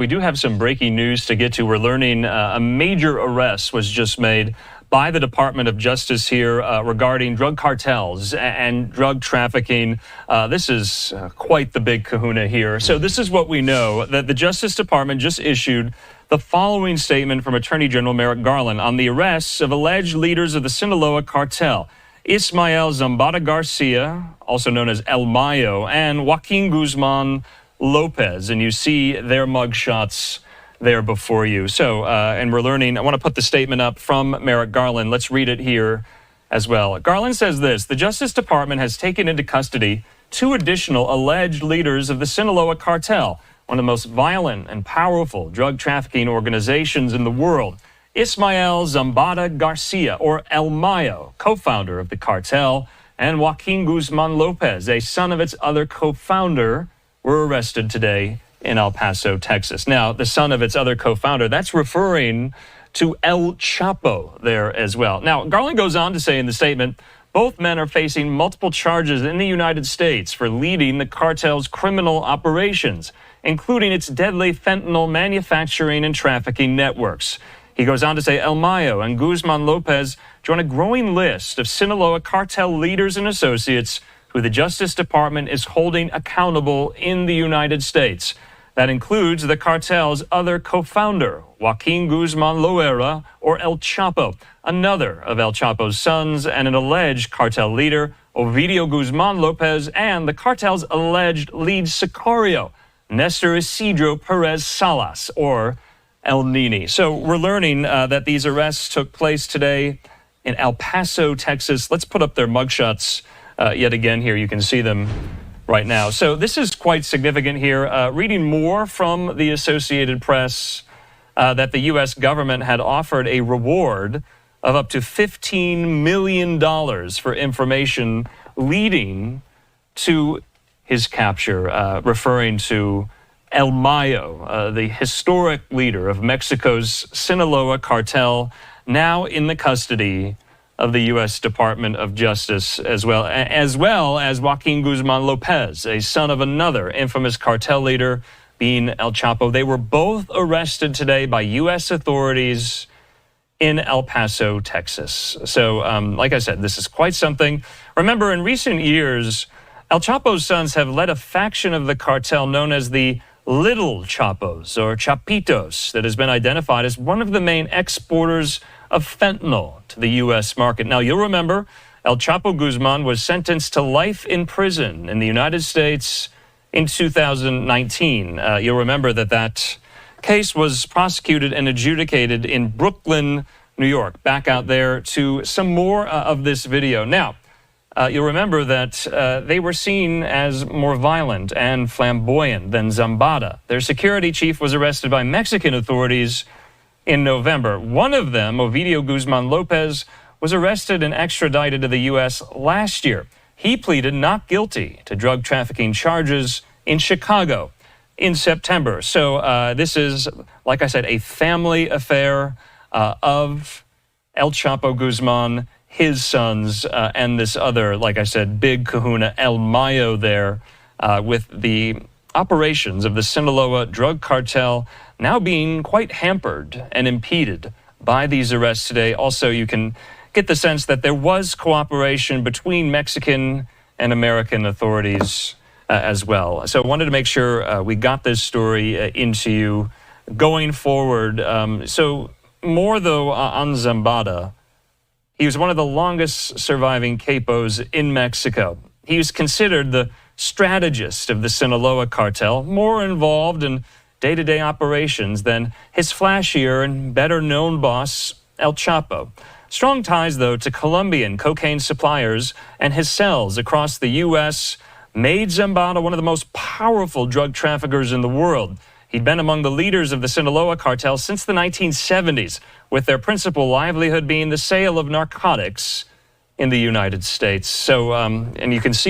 We do have some breaking news to get to. We're learning a major arrest was just made by the Department of Justice here regarding drug cartels and drug trafficking. This is quite the big kahuna here. So this is what we know, that the Justice Department just issued the following statement from Attorney General Merrick Garland on the arrests of alleged leaders of the Sinaloa cartel: Ismael Zambada Garcia, also known as El Mayo, and Joaquin Guzman Lopez. And you see their mugshots there before you. So, and we're learning, I want to put the statement up from Merrick Garland. Let's read it here as well. Garland says this: the Justice Department has taken into custody 2 additional alleged leaders of the Sinaloa cartel, one of the most violent and powerful drug trafficking organizations in the world. Ismael Zambada Garcia, or El Mayo, co-founder of the cartel, and Joaquin Guzman Lopez, a son of its other co-founder, were arrested today in El Paso, Texas. Now, the son of its other co-founder, that's referring to El Chapo there as well. Now, Garland goes on to say in the statement, both men are facing multiple charges in the United States for leading the cartel's criminal operations, including its deadly fentanyl manufacturing and trafficking networks. He goes on to say El Mayo and Guzman Lopez join a growing list of Sinaloa cartel leaders and associates who the Justice Department is holding accountable in the United States. That includes the cartel's other co-founder, Joaquin Guzman Loera, or El Chapo, another of El Chapo's sons, and an alleged cartel leader, Ovidio Guzman Lopez, and the cartel's alleged lead sicario, Nestor Isidro Perez Salas, or El Nini. So we're learning that these arrests took place today in El Paso, Texas. Let's put up their mugshots yet again here. You can see them right now. So this is quite significant here. Reading more from the Associated Press that the U.S. government had offered a reward of up to $15 million for information leading to his capture, referring to El Mayo, the historic leader of Mexico's Sinaloa cartel, now in the custody of the U.S. Department of Justice, as well as Joaquin Guzman Lopez, a son of another infamous cartel leader, being El Chapo. They were both arrested today by U.S. authorities in El Paso, Texas. So, like I said, this is quite something. Remember, in recent years, El Chapo's sons have led a faction of the cartel known as the Little Chapos, or Chapitos, that has been identified as one of the main exporters of fentanyl to the U.S. market. Now, you'll remember El Chapo Guzman was sentenced to life in prison in the United States in 2019. You'll remember that case was prosecuted and adjudicated in Brooklyn, New York. Back out there to some more of this video. Now, you'll remember that they were seen as more violent and flamboyant than Zambada. Their security chief was arrested by Mexican authorities in November. One of them, Ovidio Guzman Lopez, was arrested and extradited to the U.S. last year. He pleaded not guilty to drug trafficking charges in Chicago in September. So this is, like I said, a family affair of El Chapo Guzman, his sons, and this other, like I said, big kahuna, El Mayo there, with the operations of the Sinaloa drug cartel now being quite hampered and impeded by these arrests today. Also, you can get the sense that there was cooperation between Mexican and American authorities as well. So I wanted to make sure we got this story into you going forward. So more, though, on Zambada. He was one of the longest surviving capos in Mexico. He was considered the strategist of the Sinaloa cartel, more involved in day-to-day operations than his flashier and better-known boss, El Chapo. Strong ties, though, to Colombian cocaine suppliers and his cells across the U.S. made Zambada one of the most powerful drug traffickers in the world. He'd been among the leaders of the Sinaloa cartel since the 1970s, with their principal livelihood being the sale of narcotics in the United States. So, and you can see